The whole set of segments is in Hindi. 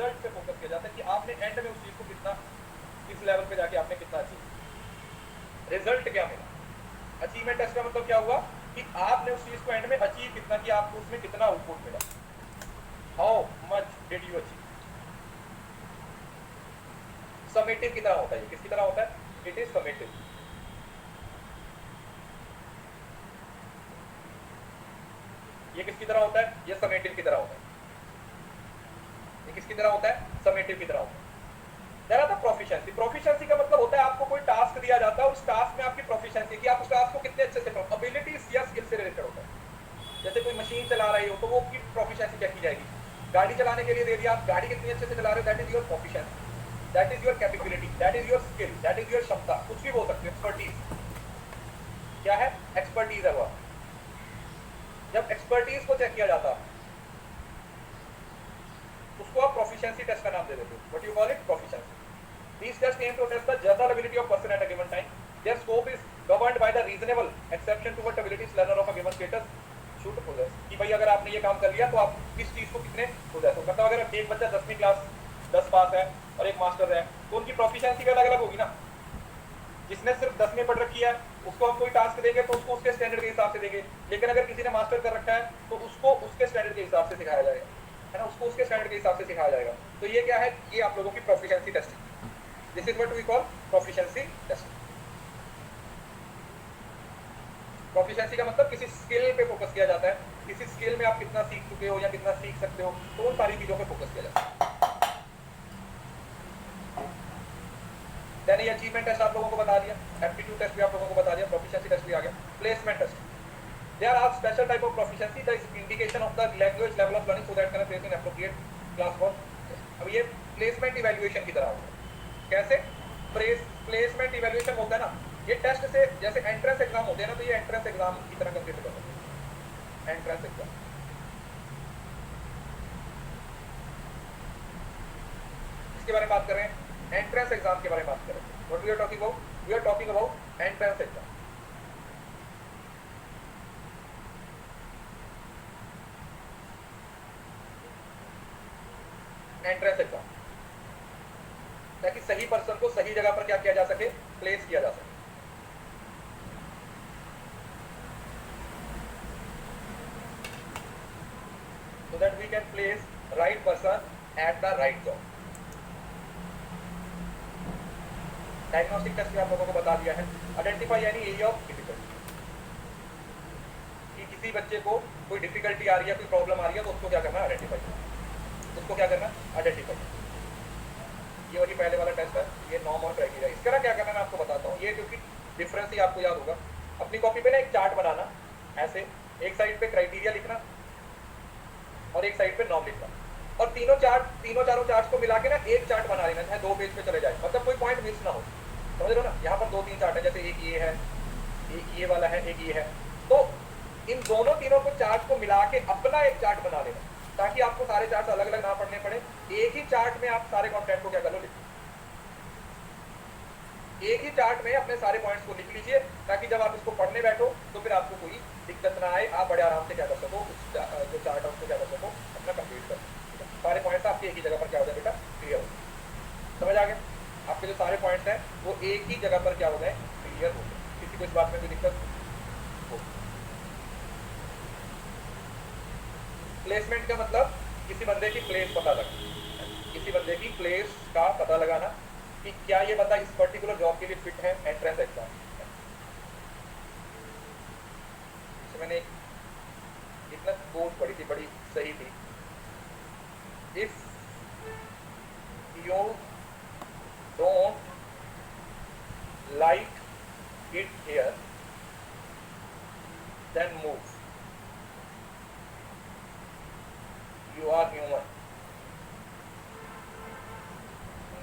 रिजल्ट पे फोकस किया जाता है कि आपने एंड में उस चीज को कितना, किस लेवल पे जाके आपने कितना अचीव, रिजल्ट क्या मिला। अचीवमेंट टेस्ट का मतलब क्या हुआ कि आपने उस चीज को एंड में अचीव कितना किया, आपको उसमें कितना आउटपुट मिला, how much did you achieve. Summative की तरह होता है, किसकी तरह होता है, इट इज समेटिव। ये किसकी तरह होता है, ये समेटिव की तरह होता है। ये किसकी तरह होता है, समेटिव की तरह होता है। There are the proficiency. Proficiency का मतलब होता है आपको कोई टास्क दिया जाता है, उस टास्क में आपकी प्रोफिशिएंसी कि आप उस टास्क को कितने अच्छे से, एबिलिटीज या स्किल से रिलेटेड होता है। जैसे कोई मशीन चला रही हो तो वो की प्रोफिशिएंसी क्या की जाएगी, गाड़ी चलाने के लिए दे दिया, आप गाड़ी कितनी अच्छे से चला रहे हो, that is your proficiency, that is your capability, that is your skill, that is your क्षमता, कुछ भी बोल सकते हो। एक्सपर्टीज क्या है, एक्सपर्टीज है वो। जब एक्सपर्टीज को चेक किया जाता उसको आप प्रोफिशिएंसी टेस्ट का नाम दे देते हो, what you call it, proficiency. These tests aim to test the general ability of person at a given time. Their scope is governed by the reasonable exception to what abilities learner of a given status should possess. कि भाई अगर आपने ये काम कर लिया तो आप किस चीज को कितने possess हो। मतलब अगर एक बच्चा 10वीं क्लास 10 पास है और एक मास्टर है तो उनकी प्रोफिशिएंसी भी अलग अलग होगी ना। जिसने सिर्फ 10वीं पढ़ रखी है उसको हम कोई टास्क देंगे तो उसको उसके स्टैंडर्ड के हिसाब से देंगे, लेकिन अगर किसी ने मास्टर कर रखा है तो उसको उसके स्टैंडर्ड के हिसाब से सिखाया जाएगा, है ना, उसको उसके स्टैंडर्ड के हिसाब से सिखाया जाएगा। तो ये क्या है, ये आप लोगों की प्रोफिशिएंसी टेस्ट है। This is what we call proficiency test. Proficiency का मतलब किसी स्किल पे फोकस किया जाता है, किसी स्किल में आप कितना सीख चुके हो या कितना सीख सकते हो, तो उन सारी चीजों पे फोकस किया जाता है। देन ये अचीवमेंट टेस्ट आप लोगों को बता दिया, एप्टीट्यूड टेस्ट भी आप लोगों को बता दिया, प्रोफिशिएंसी टेस्ट भी आ गया। Placement test, there are special type of proficiency that is indication of the language level of learning so that can place in appropriate class for test. अब ये प्लेसमेंट इवैल्यूएशन की तरह होता है। कैसे, प्लेसमेंट इवैल्यूएशन होता है ना, ये टेस्ट से जैसे एंट्रेंस एग्जाम होते हैं ना, तो ये एंट्रेंस एग्जाम की तरह कंसीडर कर सकते हैं। एंट्रेंस एग्जाम, इसके बारे में बात कर रहे हैं, एंट्रेंस एग्जाम के बारे में बात कर रहे हैं। What we are talking about, we are talking about entrance exam. Entrance exam ताकि सही पर्सन को सही जगह पर क्या किया जा सके, प्लेस किया जा सके। so that we can place right person at the right job. Diagnostic test भी आप लोगों को बता दिया है। आइडेंटिफाई यानी एरिया ऑफ डिफिकल्टी, कि किसी बच्चे को कोई डिफिकल्टी आ रही है, कोई प्रॉब्लम आ रही है, तो उसको क्या करना है, आइडेंटिफाई। उसको क्या करना है, आइडेंटिफाई। ये वही पहले वाला टेस्ट है, ये नॉर्म और क्राइटेरिया। इसका क्या करना है मैं आपको बताता हूँ। ये क्योंकि डिफरेंस ही आपको याद होगा, अपनी कॉपी पे ना एक चार्ट बनाना, ऐसे एक साइड पे क्राइटेरिया लिखना और एक साइड पे नॉर्म लिखना, और तीनों चारों चार्ट को मिला के ना एक चार्ट बना लेना, चाहे 2 पेज पे चले जाए, मतलब कोई पॉइंट मिस ना हो। समझ रहे हो ना, यहाँ पर 2-3 चार्ट है, जैसे एक ये है, एक ये वाला है, एक ये है, तो इन तीनों को चार्ट को मिला के अपना एक चार्ट बना लेना, ताकि आपको सारे चार्ट अलग अलग ना पढ़ने पड़े। एक ही चार्ट में आप सारे कंटेंट को क्या कर लो, लिख, एक ही चार्ट में अपने सारे पॉइंट्स को लिख लीजिए, ताकि जब आप इसको पढ़ने बैठो तो फिर आपको कोई दिक्कत ना आए, आप बड़े आराम से क्या कर सको, उस जो चार्ट है उसको क्या कर सको, अपना कंप्लीट कर सको। सारे पॉइंट्स आपके एक ही जगह पर क्या हो जाए बेटा, क्लियर हो जाए। समझ आ गया, आपके जो सारे पॉइंट्स हैं वो एक ही जगह पर क्या हो जाए, क्लियर हो जाए, किसी को इस बात में कोई दिक्कत हो। प्लेसमेंट का मतलब किसी बंदे की प्लेस पता लगना, किसी बंदे की प्लेस का पता लगाना कि क्या ये बंदा इस पर्टिकुलर जॉब के लिए फिट है। एंट्रेंस एग्जाम मैंने इतना कोर्स पढ़ी थी, बड़ी सही थी। If you don't like it here then move, you are human,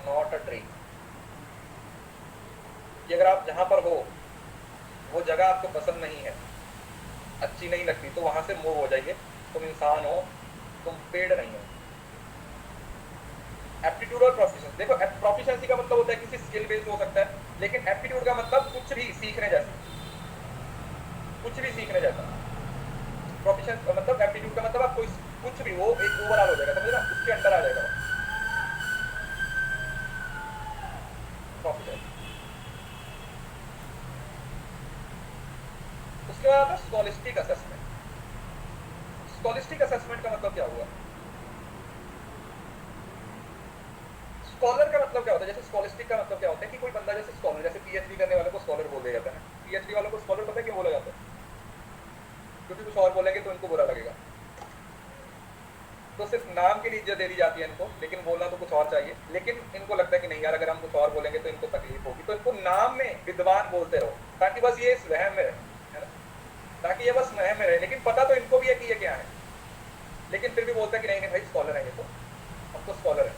not a tree. कि अगर आप जहां पर हो वो जगह आपको पसंद नहीं है, अच्छी नहीं लगती, तो वहां से मूव हो जाइए। तुम इंसान हो, तुम पेड़ नहीं हो। एप्टीट्यूड और प्रोफिशिएंसी, देखो प्रोफिशिएंसी का मतलब होता है किसी स्किल बेस्ड हो सकता है, लेकिन एप्टीट्यूड का मतलब कुछ भी सीखने जैसा, कुछ भी सीखने जैसा। प्रोफिशिएंसी मतलब एप्टीट्यूड का मतलब आप कोई कुछ भी वो एक ओवरऑल हो जाएगा, समझ ना, उसके अंदर आ जाएगा। उसके बाद आता है स्कॉलिस्टिक असेसमेंट। स्कॉलिस्टिक असेसमेंट का मतलब क्या हुआ? स्कॉलर का मतलब क्या होता है? जैसे स्कॉलिस्टिक का मतलब क्या होता है कि कोई बंदा जैसे स्कॉलर, जैसे पीएचडी करने वाले को स्कॉलर बोल दिया जाता है। पीएचडी वालों को स्कॉलर पता है क्यों बोला जाता है? क्योंकि कुछ और बोलेंगे तो इनको बुरा लगेगा, तो सिर्फ नाम की इज्जत दे दी जाती है इनको, लेकिन बोलना तो कुछ और चाहिए। लेकिन इनको लगता है कि नहीं यार, अगर हम कुछ और बोलेंगे तो इनको तकलीफ होगी, तो इनको नाम में विद्वान बोलते रहो, ताकि बस ये इस वहम में रहे, है ना, ताकि ये बस वहम में रहे। लेकिन पता तो इनको भी है कि ये क्या है, लेकिन फिर भी बोलते हैं कि नहीं नहीं भाई स्कॉलर है ये, तो हम तो स्कॉलर है।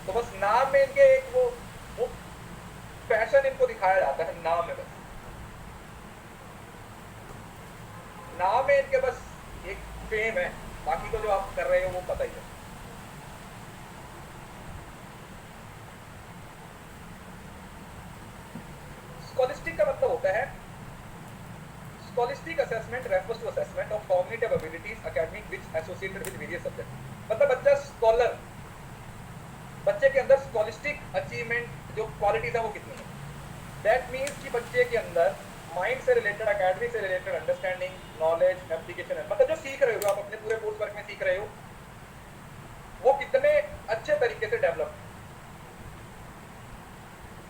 तो बस नाम में इनके एक वो पैशन इनको दिखाया जाता है, नाम में, बस नाम में इनके बस एक फेम है, बाकी तो जो आप कर रहे हो वो पता ही है। स्कॉलिस्टिक का मतलब होता है, scholastic assessment refers to assessment of cognitive abilities academic which associated with various subject. मतलब बच्चा स्कॉलर, बच्चे के अंदर स्कॉलिस्टिक अचीवमेंट जो क्वालिटीज है वो कितनी है। दैट मीन्स कि बच्चे के अंदर माइंड से रिलेटेड, एकेडमिक से रिलेटेड अंडरस्टैंडिंग, नॉलेज, एप्लीकेशन, मतलब जो सीख रहे हो आप अपने पूरे कोर्स वर्क में सीख रहे हो, वो कितने अच्छे तरीके से डेवलप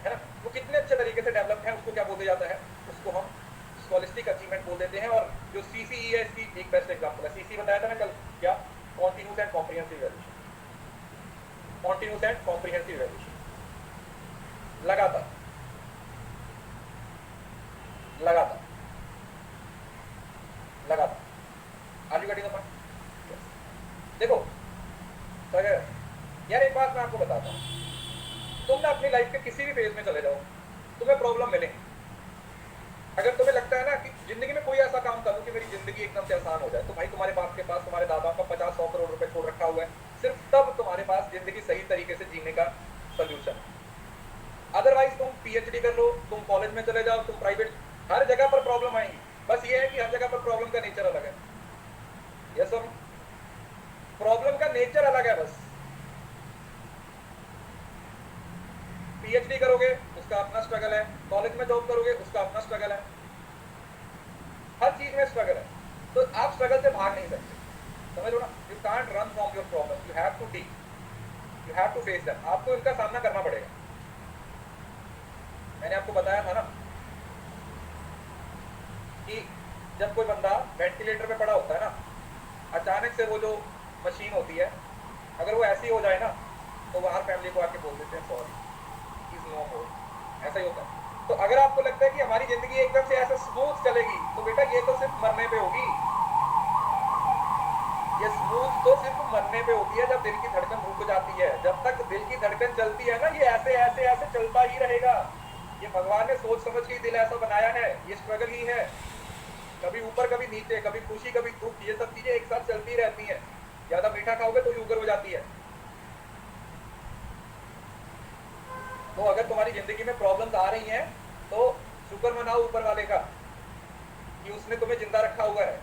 है ना, वो कितने अच्छे तरीके से डेवलप है, उसको क्या बोला जाता है? उसको हम स्कॉलिस्टिक अचीवमेंट बोल देते हैं। और जो सीसीई है इसकी एक बेस्ट एग्जांपल है। सीसी बताया था ना कल, क्या? Continuous and comprehensive evaluation. Continuous and comprehensive evaluation, लगातार लगातार लगातार। Are you getting the point? देखो सर यार, एक बात मैं आपको बताता हूँ, तुम ना अपनी लाइफ के किसी भी फेज में चले जाओ, तुम्हें प्रॉब्लम मिले। अगर तुम्हें लगता है ना कि जिंदगी में कोई ऐसा काम करूं कि मेरी जिंदगी एकदम से आसान हो जाए, तो भाई तुम्हारे बाप के पास, तुम्हारे दादा का 50-100 करोड़ रुपए छोड़ रखा हुआ है, सिर्फ तब तुम्हारे पास जिंदगी सही तरीके से जीने का सोल्यूशन है। अदरवाइज तुम पीएचडी कर लो, तुम कॉलेज में चले जाओ, तुम प्राइवेट, हर जगह पर प्रॉब्लम आएंगी। बस ये है कि हर जगह पर प्रॉब्लम का नेचर अलग है। यस सर, प्रॉब्लम का नेचर अलग है। बस पीएचडी करोगे उसका अपना स्ट्रगल है, कॉलेज में जॉब करोगे उसका अपना स्ट्रगल है, हर चीज में स्ट्रगल है। तो आप स्ट्रगल से भाग नहीं सकते, समझ लो ना। You can't run from your problem, you have to deal, you have to face them. आपको इनका सामना करना पड़ेगा। मैंने आपको बताया था ना कि जब कोई बंदा वेंटिलेटर पे पड़ा होता है ना, अचानक से वो जो मशीन होती है, अगर वो ऐसी हो जाए ना, तो बाहर फैमिली को आके बोल देते हैं सॉरी, इज नो मोर। ऐसा ही होता है। तो अगर आपको लगता है कि हमारी जिंदगी एकदम से ऐसे स्मूथ चलेगी, तो बेटा ये तो सिर्फ मरने पे होगी। ये स्मूथ तो सिर्फ मरने पे होती है, जब दिल की धड़कन रुक जाती है। जब तक दिल की धड़कन चलती है ना, ये ऐसे ऐसे ऐसे चलता ही रहेगा। ये भगवान ने सोच समझ के दिल ऐसा बनाया है, ये स्ट्रगल ही है। कभी ऊपर कभी नीचे, कभी खुशी कभी दुख, ये सब चीजें एक साथ चलती रहती है। ज्यादा मीठा खाओगे तो शुगर हो जाती है। तो अगर तुम्हारी जिंदगी में प्रॉब्लम्स आ रही हैं, तो शुक्र मनाओ ऊपर वाले का कि उसने तुम्हें जिंदा रखा हुआ है।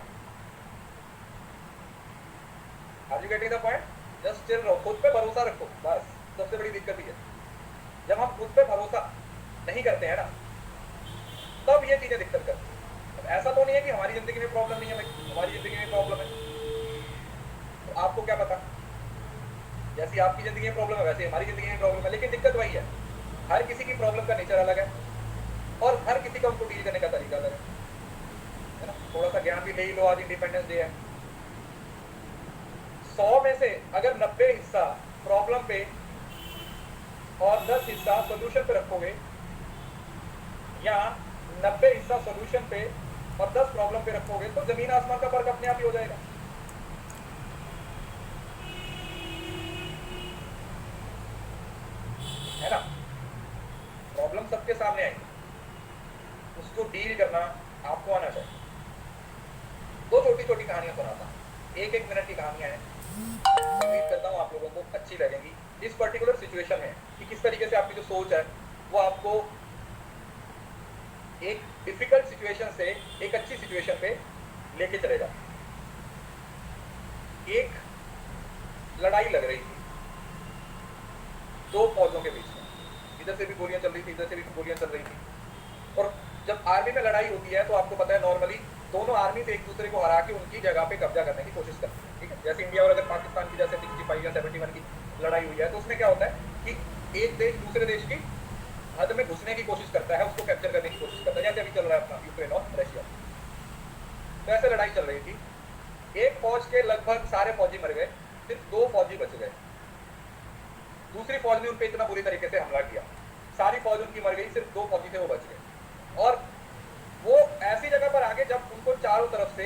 Are you getting the point? Just chill रहो, खुद पे भरोसा रखो, बस सबसे बड़ी दिक्कत ही है। जब हम खुद पे भरोसा नहीं करते हैं ना, तब ये चीजें दिक्कत करती है। ऐसा तो नहीं है कि हमारी जिंदगी में प्रॉब्लम नहीं है भाई, हमारी जिंदगी में प्रॉब्लम है। तो आपको क्या पता, जैसी आपकी जिंदगी में प्रॉब्लम है वैसे हमारी जिंदगी में प्रॉब्लम है। लेकिन दिक्कत वही है, हर किसी की प्रॉब्लम का नेचर अलग है और हर किसी का उनको डील करने का तरीका अलग है ना। थोड़ा सा ज्ञान भी ले ही लो, आज इंडिपेंडेंस डे है। 100 में से अगर 90 हिस्सा प्रॉब्लम पे और 10 हिस्सा सोल्यूशन पे रखोगे, या 90 हिस्सा सोल्यूशन पे और 10 प्रॉब्लम पे रखोगे, तो जमीन आसमान का फर्क अपने आप ही हो जाएगा, है ना। प्रॉब्लम सबके सामने आएगी, उसको डील करना आपको आना चाहिए। दो छोटी छोटी कहानियां सुनाता हूँ, 1-1 मिनट की कहानियां हैं। उम्मीद करता हूँ आप लोगों को अच्छी लगेंगी इस पर्टिकुलर सिचुएशन में, कि किस तरीके से आपकी जो सोच है वो आपको एक डिफिकल्ट सिचुएशन से एक अच्छी सिचुएशन पे लेके चलेगा। एक लड़ाई लग रही थी दो फौजों के बीच में, इधर से भी गोलियां चल रही थी, इधर से भी गोलियां चल रही थी। और जब आर्मी में लड़ाई होती है तो आपको पता है नॉर्मली दोनों आर्मी एक दूसरे को हरा के उनकी जगह पे कब्जा करने की कोशिश करती है, ठीक है। जैसे इंडिया और अगर पाकिस्तान की जैसे 65 या 71 की लड़ाई हुई है, तो उसमें क्या होता है कि एक देश दूसरे देश की हद में घुसने की कोशिश करता है, उसको कैप्चर करने की कोशिश करता है, जैसे अभी चल रहा है अपना यूक्रेन और रशिया। तो ऐसे लड़ाई चल रही थी। एक फौज के लगभग सारे फौजी मर गए, सिर्फ 2 फौजी बच गए। दूसरी फौज ने उन पर इतना बुरी तरीके से हमला किया, सारी फौज उनकी मर गई, सिर्फ 2 फौजी थे वो बच गए। और वो ऐसी जगह पर आगे जब उनको चारों तरफ से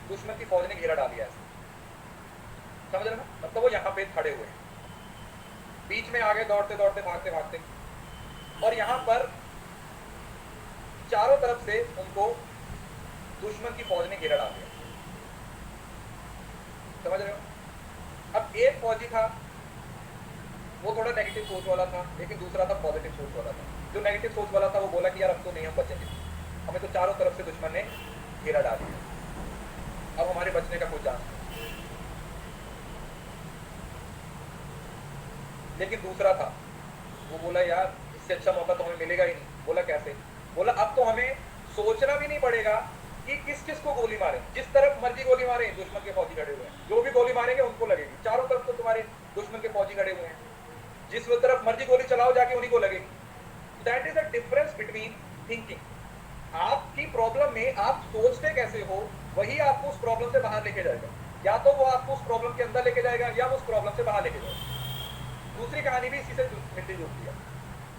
दुश्मन की फौज ने घेरा डाल दिया, समझ रहे ना, मतलब वो यहाँ पे खड़े हुए, बीच में आगे दौड़ते दौड़ते भागते भागते, और यहाँ पर चारों तरफ से उनको दुश्मन की फौज ने घेरा डाल दिया, समझ रहे हो। अब एक फौजी था वो थोड़ा नेगेटिव सोच वाला था, लेकिन दूसरा था पॉजिटिव सोच वाला था। जो नेगेटिव सोच वाला था वो बोला कि यार अब तो नहीं हम बचेंगे, हमें तो चारों तरफ से दुश्मन ने घेरा डाल दिया, अब हमारे बचने का कोई चांस नहीं। लेकिन दूसरा था वो बोला यार इससे अच्छा मौका तो हमें मिलेगा ही नहीं। बोला कैसे? बोला अब तो हमें सोचना भी नहीं पड़ेगा कि किस किस को गोली मारे, जिस तरफ मर्जी गोली मारे दुश्मन के फौजी खड़े हुए हैं, जो भी गोली मारेंगे उनको लगेगी, चारों तरफ तो तुम्हारे दुश्मन के फौजी खड़े हुए हैं, जिस तरफ मर्जी गोली चलाओ जाके उन्हीं को लगेगी। That is the difference between thinking. आपकी प्रॉब्लम में आप सोचते कैसे हो वही आपको उस प्रॉब्लम से बाहर लेके जाएगा, या तो वो आपको उस प्रॉब्लम के अंदर लेके जाएगा या वो उस प्रॉब्लम से बाहर लेके जाएगा। दूसरी कहानी भी इसी से मिलती जुलती है।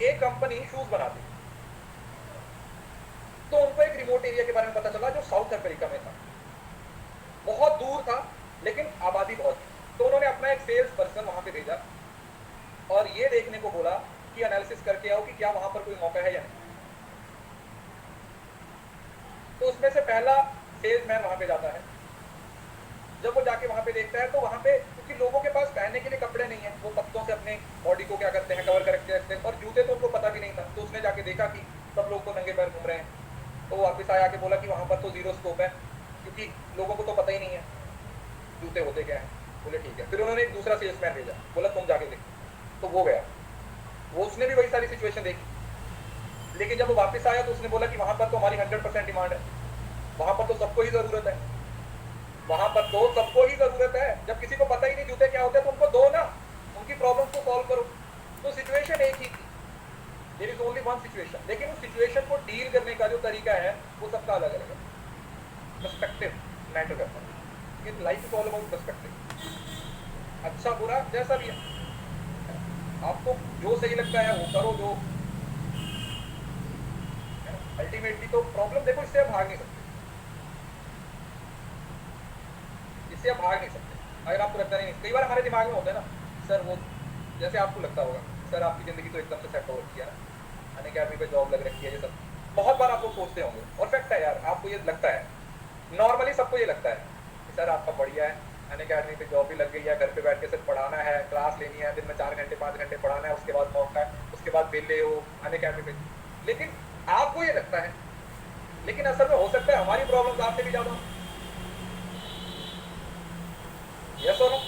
एक कंपनी शूज बनाती, तो उनको एक रिमोट एरिया के बारे में पता चला जो साउथ अफ्रीका में था, बहुत दूर था लेकिन आबादी बहुत थी। तो उन्होंने अपना एक सेल्स पर्सन वहां पे भेजा और ये देखने को बोला कि एनालिसिस करके आओ कि क्या वहां पर कोई मौका है या नहीं। तो उसमें से पहला सेल्समैन वहां पे जाता है। जब वो जाके वहां पे देखता है तो वहां पे क्योंकि लोगों के पास पहनने के लिए कपड़े नहीं है, वो पत्तों से अपने बॉडी को क्या करते हैं, कवर करके रखते हैं, और जूते तो उनको पता भी नहीं था। तो उसने जाके देखा कि सब लोग तो नंगे पैर घूम रहे हैं, तो वो वापस आया के बोला कि वहां पर तो जीरो स्कोप है, क्योंकि लोगों को तो पता ही नहीं है जूते होते क्या है। बोले ठीक है। फिर उन्होंने एक दूसरा सेल्समैन भेजा, बोला तुम जाके देख। तो वो गया, वो उसने भी वही सारी सिचुएशन देखी, लेकिन जब वो वापस आया तो उसने बोला कि वहां पर तो हमारी 100% डिमांड है, वहां पर तो सबको ही जरूरत है, वहां पर तो सबको ही जरूरत है। जब किसी को पता ही नहीं जूते क्या होते हैं तो उनको दो ना, उनकी प्रॉब्लम को सॉल्व करो। तो सिचुएशन एक ही थी, there is only one situation, लेकिन उस सिचुएशन को डील करने का जो तरीका है वो सबका अलग अलग है। पर्सपेक्टिव मैटर करता है। In life is all about perspective. अच्छा बुरा जैसा भी है, आपको जो सही लगता है वो करो, जो अल्टीमेटली तो प्रॉब्लम देखो, इससे आप भाग नहीं सकते, इससे आप भाग नहीं सकते। अगर आपको लगता नहीं, कई बार हमारे दिमाग में होता है ना सर, वो जैसे आपको लगता होगा सर आपकी जिंदगी तो एकदम से सेट हो रखी है ना, अनअकैडमी पे जॉब लग रखी है, ये सब बहुत बार आप लोग सोचते होंगे, और फैक्ट है यार, आपको ये लगता है, नॉर्मली सबको ये लगता है कि सर आपका बढ़िया है, अनअकैडमी पे जॉब भी लग गई है, घर पे बैठ के सिर्फ पढ़ाना है, क्लास लेनी है, दिन में 4 घंटे 5 घंटे पढ़ाना है, उसके बाद मौका है, उसके बाद बिल ले हो अनअकैडमी पे। लेकिन आपको ये लगता है, लेकिन असल में हो सकता है हमारी प्रॉब्लम आपसे भी ज्यादा। यस और नो?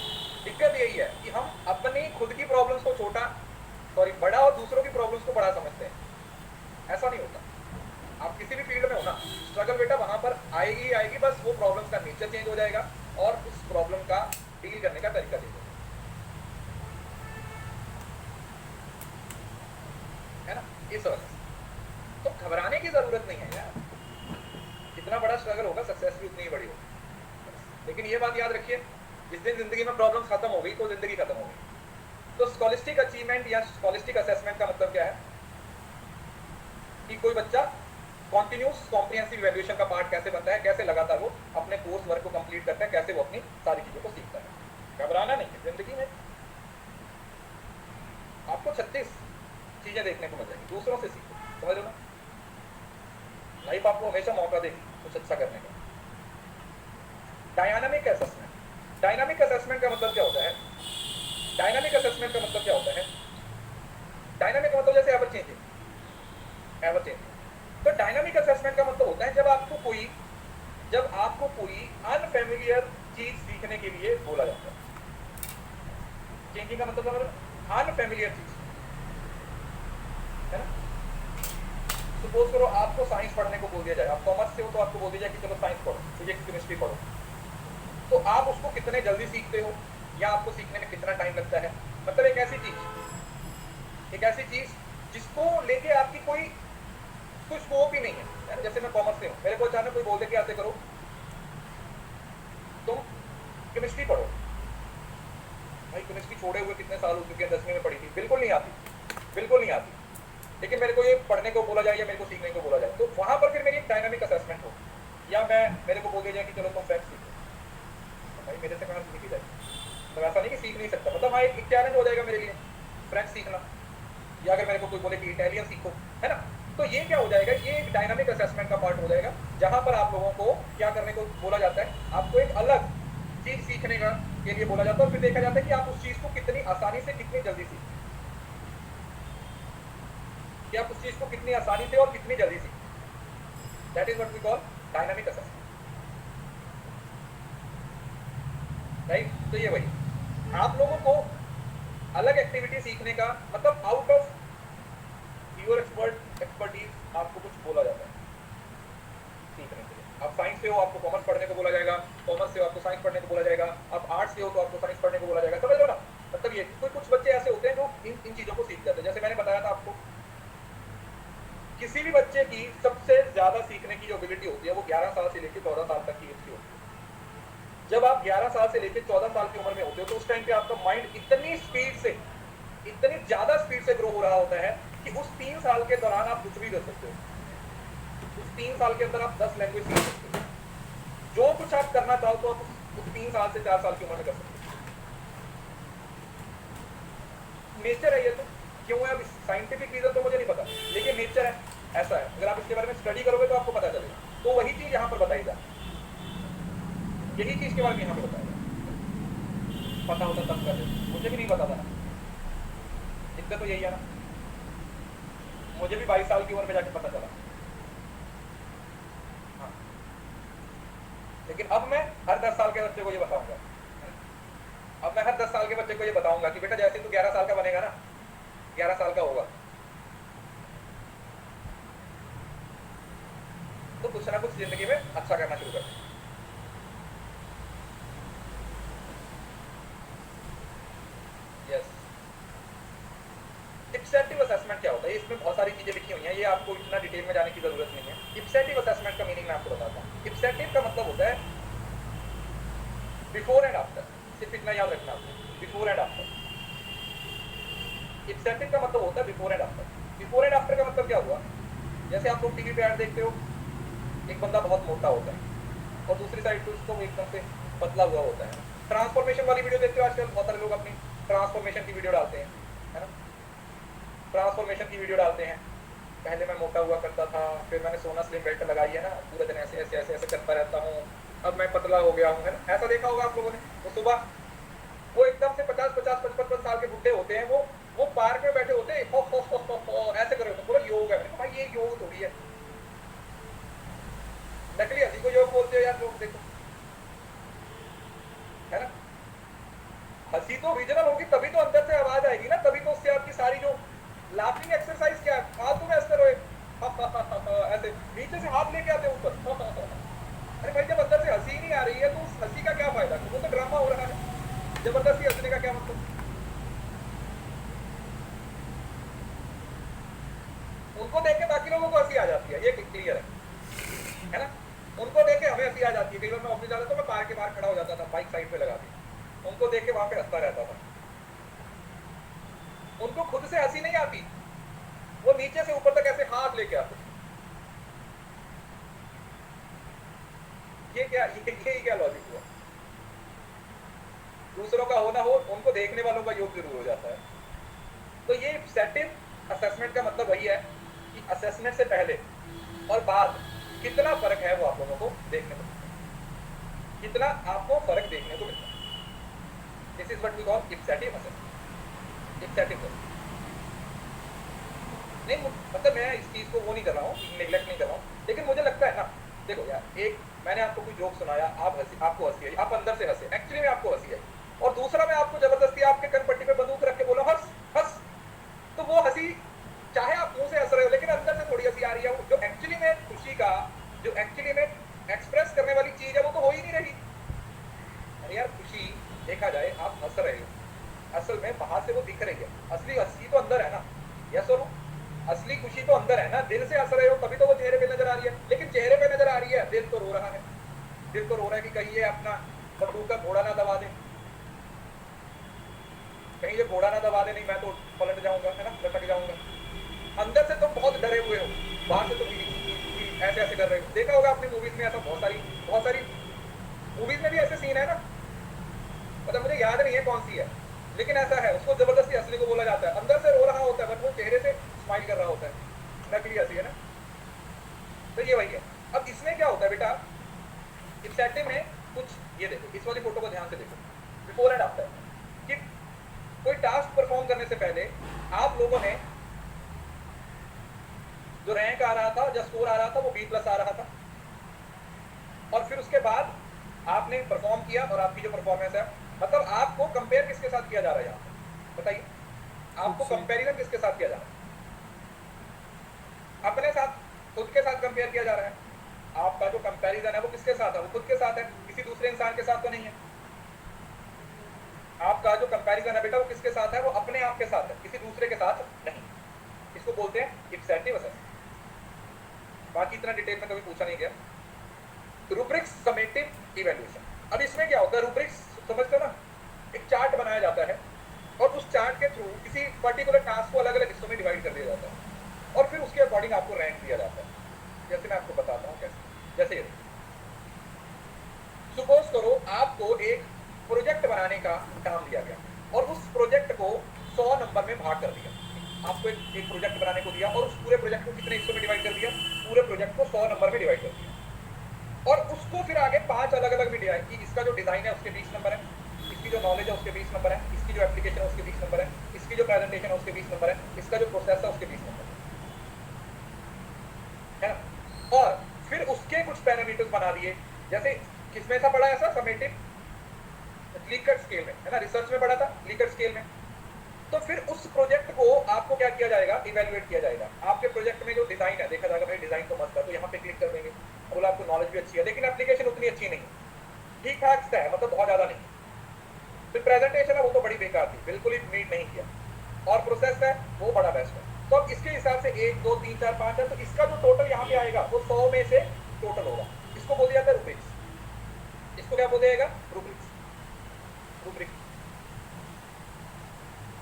दिक्कत यही है कि हम अपनी खुद की प्रॉब्लम्स को बड़ा और दूसरों की प्रॉब्लम्स को बड़ा समझते हैं। ऐसा नहीं होता। आप किसी भी फील्ड में हो ना, स्ट्रगल बेटा वहां पर आएगी आएगी, बस वो प्रॉब्लम्स का नेचर चेंज हो जाएगा और उस प्रॉब्लम का डील करने का तरीका चेंज हो जाएगा, है ना। इस वजह से तो घबराने की जरूरत नहीं है यार, जितना बड़ा स्ट्रगल होगा सक्सेस भी उतनी ही बड़ी होगी। लेकिन ये बात याद रखिए, जिस दिन जिंदगी में प्रॉब्लम्स खत्म हो गई तो जिंदगी खत्म हो गई। तो स्कॉलिस्टिक अचीवमेंट या स्कॉलिस्टिक असेसमेंट का मतलब क्या है कि कोई बच्चा कॉन्टिन्यूस कॉम्प्रिहेंसिव इवैल्यूएशन का पार्ट कैसे बनता है, कैसे लगातार वो अपने कोर्स वर्क को कंप्लीट करता है, कैसे वो अपनी सारी चीजों को सीखता है। घबराना नहीं है जिंदगी में। आपको 36 चीजें देखने को मिल जाएंगी, दूसरों से सीखो, समझ लो ना। लाइफ आपको हमेशा मौका देगी कुछ अच्छा करने का। Dynamic assessment. डायनामिक असेसमेंट का मतलब क्या होता है? डायनामिक असेसमेंट का मतलब क्या होता है? डायनामिक का मतलब जैसे एवर चेंजिंग, एवर चेंजिंग। तो डायनामिक असेसमेंट का मतलब होता है जब आपको कोई अनफेमिलियर चीज सीखने के लिए बोला जाता है। चेंजिंग का मतलब अनफेमिलियर चीज, है ना। सपोज करो आपको साइंस पढ़ने को बोल दिया जाए, आप कॉमर्स से हो तो आपको बोल दिया जाए कि चलो साइंस पढ़ो, फिजिक्स केमिस्ट्री पढ़ो, तो आप उसको कितने जल्दी सीखते हो या आपको सीखने में कितना टाइम लगता है? मतलब एक ऐसी चीज जिसको लेके आपकी कोई स्कोप ही नहीं है। जैसे मैं कॉमर्स से हूँ, मेरे को अचानक कोई बोल दे कि ऐसे करो, तुम केमिस्ट्री पढ़ो, भाई केमिस्ट्री छोड़े हुए कितने साल हो चुके हैं, 10वीं में पढ़ी थी, बिल्कुल नहीं आती। लेकिन मेरे को ये पढ़ने को बोला जाए या मेरे को सीखने को बोला जाए, तो वहां पर फिर मेरी एक डायनामिक असेसमेंट हो, या मेरे को बोल दिया जाए कि चलो तुम फ्रेंच सीखो, तो भाई मेरे से कहाँ सीखी जाए? तो ऐसा नहीं कि सीख नहीं सकता, मतलब हाँ एक चैलेंज हो जाएगा मेरे लिए फ्रेंच सीखना, या अगर मेरे को कोई बोले कि इटालियन सीखो, है ना, तो ये क्या हो जाएगा, ये एक डायनामिक असेसमेंट का पार्ट हो जाएगा, जहां पर आप लोगों को क्या करने को बोला जाता है, आपको एक अलग चीज सीखने का के लिए बोला जाता है, और फिर देखा जाता है कि आप उस चीज को कितनी आसानी से कितनी जल्दी सीखें, कि आप उस चीज को कितनी आसानी से और कितनी जल्दी सीखें। That is what we call dynamic assessment, right. तो ये वही आप लोगों को अलग एक्टिविटी सीखने का मतलब आउट ऑफ योर एक्सपर्टीज आपको कुछ बोला जाता है सीखने के लिए। आप साइंस से हो आपको कॉमर्स पढ़ने को बोला जाएगा, कॉमर्स से हो आपको साइंस पढ़ने को बोला जाएगा, आप आर्ट्स से हो तो आपको साइंस पढ़ने को बोला जाएगा, समझ लो ना। मतलब ये कुछ बच्चे ऐसे होते हैं जो इन चीजों को सीख जाते हैं। जैसे मैंने बताया था आपको, किसी भी बच्चे की सबसे ज्यादा सीखने की जो एबिलिटी होती है वो 11 साल से लेकर 14 साल तक की एज की होती है। जब आप 11 साल से लेकर 14 साल की उम्र में होते हो तो उस टाइम पे आपका माइंड इतनी ज्यादा स्पीड से ग्रो हो रहा होता है कि उस 3 साल के दौरान आप कुछ भी कर सकते हो। उस 3 साल के अंदर आप 10 लैंग्वेज सीख सकते हो, जो कुछ आप करना चाहो तो आप उस 3 साल से 4 साल की उम्र में कर सकते हो। नेचर है ये, तो क्यों है, अब साइंटिफिक रीजन तो मुझे नहीं पता, लेकिन नेचर है, ऐसा है। अगर आप इसके बारे में स्टडी करोगे तो आपको पता चलेगा। तो वही चीज यहाँ पर बताई जाए, यही चीज के बारे में यहाँ पे बताया जाए। पता होता तब कर, मुझे भी नहीं पता था ना, दिक्कत तो यही है ना, मुझे भी 22 साल की उम्र में जाके पता चला। हाँ, लेकिन अब मैं हर 10 साल के बच्चे को ये बताऊंगा, अब मैं हर 10 साल के बच्चे को ये बताऊंगा कि बेटा जैसे तू 11 साल का बनेगा ना, 11 साल का होगा तो कुछ ना कुछ जिंदगी में अच्छा करना शुरू कर। यस, इप्सेटिव असेसमेंट क्या होता है, इसमें बहुत सारी चीजें लिखी हुई हैं, ये आपको इतना डिटेल में जाने की जरूरत नहीं है। इप्सेटिव असेसमेंट का मीनिंग मैं आपको बताता हूँ। इप्सेटिव का मतलब होता है बिफोर एंड आफ्टर, सिर्फ इतना याद रखना आपने, बिफोर एंड आफ्टर। इप्सेटिव का मतलब होता है before and after. Before and after का मतलब क्या हुआ, जैसे आप लोग टीवी पे ऐड देखते हो, एक बंदा बहुत मोटा होता है और दूसरी साइड पे उसको एकदम से पतला हुआ होता है। ट्रांसफॉर्मेशन वाली वीडियो देखते हो, आजकल बहुत सारे लोग अपनी ट्रांसफॉर्मेशन की वीडियो डालते हैं, है ना, ट्रांसफॉर्मेशन की वीडियो डालते हैं। पहले मैं मोटा हुआ करता था, फिर मैंने सोना स्लिम बेल्ट लगाई है ना, पूरे दिन ऐसे ऐसे ऐसे ऐसे करता रहता हूँ, अब मैं पतला हो गया हूँ, है ना, ऐसा देखा होगा आप लोगों ने। तो सुबह वो एकदम से 50-55 साल के बुढ़े होते हैं, वो पार्क में बैठे होते हैं, हो ऐसे करे होते, पूरा योग है। भाई ये योग थोड़ी है, नकली हंसी को योग बोलते हो यार लोग, देखो, है ना। हंसी तो रीजनल होगी तभी तो अंदर से आवाज आएगी ना, तभी तो उससे आपकी सारी जो लाफिंग एक्सरसाइज क्या है, फालतू में ऐसे रोए ऐसे नीचे से हाथ लेके आते ऊपर अरे भाई जब अंदर से हंसी ही नहीं आ रही है तो उस हंसी का क्या फायदा, वो तो ड्रामा हो रहा है, जबरदस्ती हंसने का क्या मतलब। उनको देख के बाकी लोगों को हंसी आ जाती है, ये क्लियर है ना। उनको देख के हमें हंसी आ जाती है। कई बार मैं ऑफिस जाता तो मैं पार्क के बाहर खड़ा हो जाता था, बाइक साइड पे लगा दी, उनको देख के वहां पे हंसता रहता था। उनको खुद से हंसी नहीं आती, वो नीचे से ऊपर तक ऐसे हाथ लेके आते। ये क्या लॉजिक हुआ। दूसरों का हो ना हो, उनको देखने वालों का योग जरूर हो जाता है। तो ये इप्सेटिव असेसमेंट का मतलब वही है कि असेसमेंट से पहले और बाद कितना फर्क है वो आप लोगों को देखने को मिलता है, कितना आपको फर्क देखने को मिलता है। This is what we call ipsative assessment. Ipsative नहीं, मतलब मैं इस चीज को वो नहीं कर रहा हूँ, निगलेक्ट नहीं कर रहा हूँ, लेकिन मुझे लगता है ना, देखो यार, एक मैंने आपको कोई जोक सुनाया, आपको हंसी आई, आप अंदर से हंसे, एक्चुअली में आपको हंसी आई, और दूसरा मैं आपको जबरदस्ती आपके कनपट्टी पे बंदूक रख के बोला हंस हंस, तो वो हंसी चाहे आप मुंह से हंस रहे हो लेकिन अंदर से थोड़ी हंसी आ रही है, वो असली हंसी तो अंदर है ना, यस और नो? असली खुशी तो अंदर है ना, दिल से हंस रहे हो तभी तो वो चेहरे पे नजर आ रही है, लेकिन चेहरे पे नजर आ रही है, दिल तो रो रहा है। दिल तो रो रहा है कि कहीं ये अपना बंदूक का घोड़ा ना दबा दे, कहीं ये घोड़ा ना दबा दे, नहीं मैं तो पलट जाऊंगा, है ना, लटक जाऊंगा। अंदर से तुम बहुत डरे हुए हो, बाहर से तुम ऐसे ऐसे कर रहे हो। देखा होगा अपनी मूवीज में ऐसा, बहुत सारी मूवीज में भी ऐसे सीन है ना, मतलब मुझे याद नहीं है कौन सी है, लेकिन ऐसा है, उसको जबरदस्ती असली को बोला जाता है, अंदर से रो रहा होता है बट वो चेहरे से स्माइल कर रहा होता है, नकली हंसी है ना। तो ये वही है। अब इसमें क्या होता है बेटा, इप्सेटिव में कुछ, ये देखो इस वाली फोटो को ध्यान से देखो, बिफोर एंड आफ्टर, कि कोई टास्क परफॉर्म करने से पहले आप लोगों ने जो रैंक आ रहा था, जो स्कोर आ रहा था, वो B+ आ रहा था, और फिर उसके बाद आपने परफॉर्म किया और आपकी जो परफॉर्मेंस है, मतलब आपको कंपेयर किसके साथ किया जा रहा है यहाँ पे बताइए, आपको कंपैरिजन किसके साथ किया जा रहा है? अपने साथ, खुद के साथ कंपेयर किया जा रहा है। आपका जो कंपैरिजन है वो किसके साथ है? वो खुद के साथ है, किसी दूसरे इंसान के साथ तो नहीं है। आपका जो कंपैरिजन है बेटा वो किसके साथ है? वो अपने आप के साथ है, किसी दूसरे के साथ नहीं। इसको बोलते हैं इप्सेटिव असेसमेंट। बाकी इतना डिटेल में कभी पूछा नहीं गया। Rubrics summative evaluation. अब इसमें क्या होता है, रूब्रिक्स समझते हो ना, एक चार्ट बनाया जाता है और उस चार्ट के थ्रू किसी पर्टिकुलर टास्क को अलग अलग हिस्सों में डिवाइड कर दिया जाता है और फिर उसके अकॉर्डिंग आपको रैंक दिया जाता है। जैसे मैं आपको बताता हूँ कैसे। जैसे सपोज करो आपको एक प्रोजेक्ट बनाने का काम दिया गया और उस प्रोजेक्ट को 100 नंबर में भाग कर दिया। आपको एक प्रोजेक्ट बनाने को दिया और उस पूरे प्रोजेक्ट को कितने हिस्सों में डिवाइड कर दिया? पूरे प्रोजेक्ट को 100 नंबर में डिवाइड कर दिया और उसको फिर आगे 5 अलग अलग में दिया कि इसका जो डिजाइन है उसके 20 नंबर है, इसकी जो नॉलेज है उसके 20 नंबर है, इसकी जो एप्लीकेशन है उसके 20 नंबर है, इसकी जो प्रेजेंटेशन है उसके 20 नंबर है, इसका जो प्रोसेस है उसके 20 नंबर है ना। और फिर उसके कुछ पैरामीटर्स बना दिए, जैसे किसमें ऐसा पढ़ा ऐसा समेटिव लीकर्ट स्केल में, है ना, रिसर्च में पढ़ा था लीकर्ट स्केल में। तो फिर उस प्रोजेक्ट को आपको क्या किया जाएगा? इवैल्यूएट किया जाएगा। आपके प्रोजेक्ट में जो डिजाइन है देखा जाएगा, भाई डिजाइन तो मस्त है, तो यहाँ पे क्लिक कर देंगे, बोला आपको नॉलेज भी अच्छी है लेकिन एप्लीकेशन उतनी अच्छी नहीं, ठीक ठाक है, मतलब बहुत ज्यादा नहीं। फिर प्रेजेंटेशन है वो तो बड़ी बेकार थी, बिल्कुल ही मीट नहीं किया, और प्रोसेस है वो बड़ा बेस्ट है। तो अब इसके हिसाब से 1 2 3 4 5 है, तो इसका जो टोटल यहाँ पे आएगा वो 100 में से टोटल होगा। इसको बोल दिया जाता है रूब्रिक्स। इसको क्या बोल दिया? रूब्रिक्स। रूब्रिक्स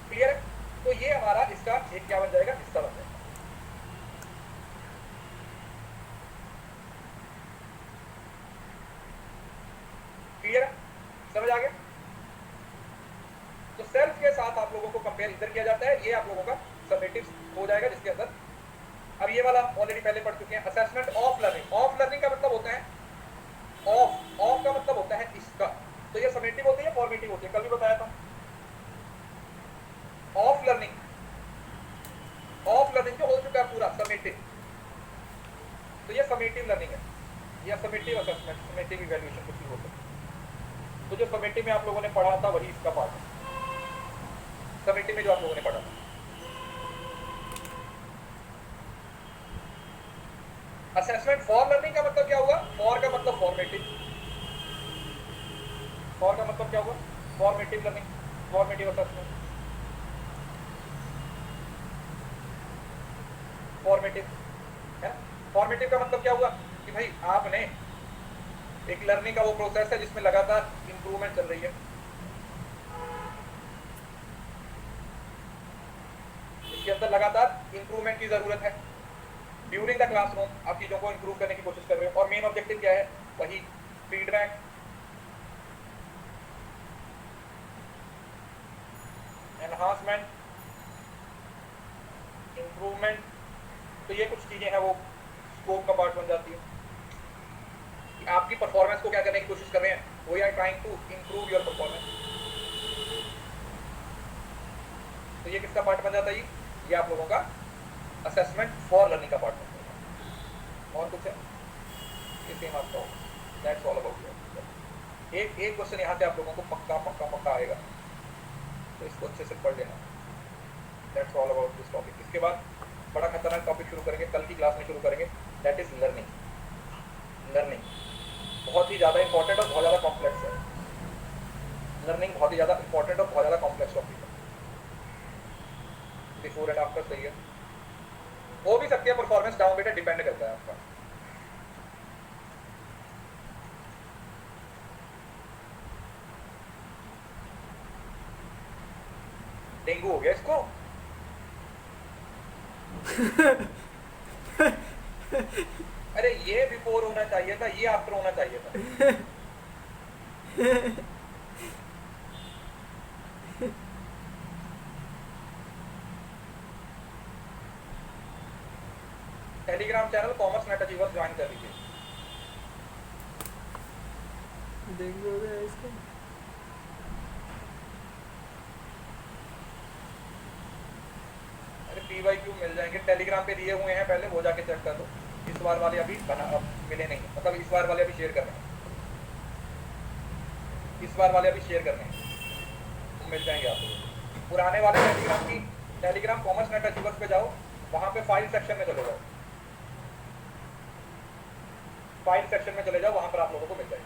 क्लियर है? तो ये हमारा इसका एक क्या बन जाएगा? हिस्सा बन जाएगा। क्लियर है? समझ आ गया? तो सेल्फ के साथ आप लोगों को कंपेयर इधर किया जाता है, ये आप लोगों का समेटिव हो जाएगा जिसके अंदर। अब ये वाला ऑलरेडी पहले पढ़ चुके हैं, assessment of learning. Of learning का मतलब होता है ऑफ का मतलब होता है इसका, तो ये समेटिव होती है फॉर्मेटिव होती है, कल भी बताया था। ऑफ लर्निंग जो हो चुका है पूरा समेटिव, तो ये समेटिव लर्निंग है या समेटिव असेसमेंट, समेटिव इवैल्यूएशन कुछ भी हो सकता है। तो जो समेटिव में आप लोगों ने पढ़ा था वही इसका पार्ट है, समेटिव में जो आप लोगों ने पढ़ा था। असेसमेंट फॉर लर्निंग का मतलब क्या हुआ? फॉर का मतलब फॉर्मेटिव, फॉर का मतलब क्या हुआ? Formative learning, formative assessment, formative है। फॉर्मेटिव का मतलब क्या हुआ कि भाई आपने एक लर्निंग का वो प्रोसेस है जिसमें लगातार इंप्रूवमेंट चल रही है, इसके अंदर लगातार इंप्रूवमेंट की जरूरत है। ड्यूरिंग द क्लासरूम आप चीजों को इंप्रूव करने की कोशिश कर रहे हो और मेन ऑब्जेक्टिव क्या है? वही फीडबैक, एनहांसमेंट, इंप्रूवमेंट। तो ये कुछ चीजें हैं वो स्कोप का पार्ट बन जाती है कि आपकी परफॉर्मेंस को क्या करने की कोशिश कर रहे हैं, we are trying to improve your performance. तो ये किसका पार्ट बन जाता है? ये आप लोगों का असेसमेंट फॉर लर्निंग का पार्ट बन जाता है। और कुछ है ये सेम आपका होगा, दैट्स ऑल अबाउट योर। एक क्वेश्चन यहाँ से आप लोगों को पक्का आएगा, तो इसको अच्छे से पढ़ लेना। That's all about this topic. इसके बाद बड़ा खतरनाक टॉपिक शुरू करेंगे, कल की क्लास में शुरू करेंगे, दैट इज लर्निंग। लर्निंग बहुत ही ज़्यादा इंपॉर्टेंट और बहुत ज़्यादा कॉम्प्लेक्स है। लर्निंग बहुत ही ज़्यादा इंपॉर्टेंट और बहुत ज़्यादा कॉम्प्लेक्स टॉपिक है। बिफोर एंड आफ्टर सही है, हो भी सकती है परफॉर्मेंस डाउन बेटा, डिपेंड करता है आपका। डेंगू हो गया इसको। अरे ये बिफोर होना चाहिए था, ये आफ्टर होना चाहिए था। Telegram channel commerce net achievers join कर लीजिए। डेंगू हो गया इसको। अरे PYQ मिल जाएंगे, टेलीग्राम पे दिए हुए हैं पहले, वो जाके चेक कर लो। इस बार वाले अभी बना अब मिले नहीं, मतलब इस बार वाले अभी शेयर करने हैं, इस बार वाले अभी शेयर करने हैं, तो मिल जाएंगे आपको। पुराने वाले टेलीग्राम की, टेलीग्राम कॉमर्स नेट अचीवर्स पे जाओ, वहां पे फाइल सेक्शन में चले जाओ, फाइल सेक्शन में चले जाओ, वहां पर आप लोगों को मिल जाएगा।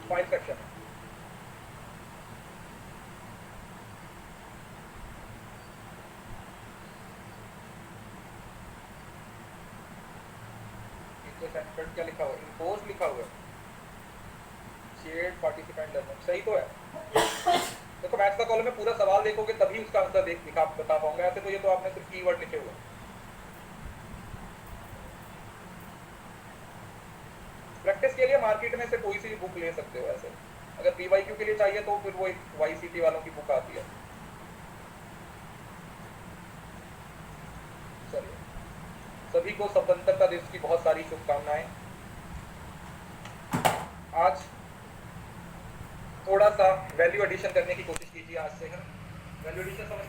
फाइल सेक्शन में सेंटर क्या लिखा हुआ है, इम्पोज लिखा हुआ है, शेयर्ड पार्टिसिपेंट लर्निंग, सही तो है। देखो मैथ्स का कॉलम में पूरा सवाल देखोगे तभी उसका आंसर देख दिखा बता पाऊंगा, ऐसे तो ये तो आपने सिर्फ कीवर्ड लिखे हुए हैं। प्रैक्टिस के लिए मार्केट में से कोई सी भी बुक ले सकते हो ऐसे, अगर PYQ के लिए चाहिए तो फिर वो एक YCT वालों की बुक आती है। चलिए, सभी को स्वतंत्रता दिवस की बहुत सारी शुभकामनाएं। आज थोड़ा सा वैल्यू एडिशन करने की कोशिश कीजिए, आज से है वैल्यू एडिशन समझ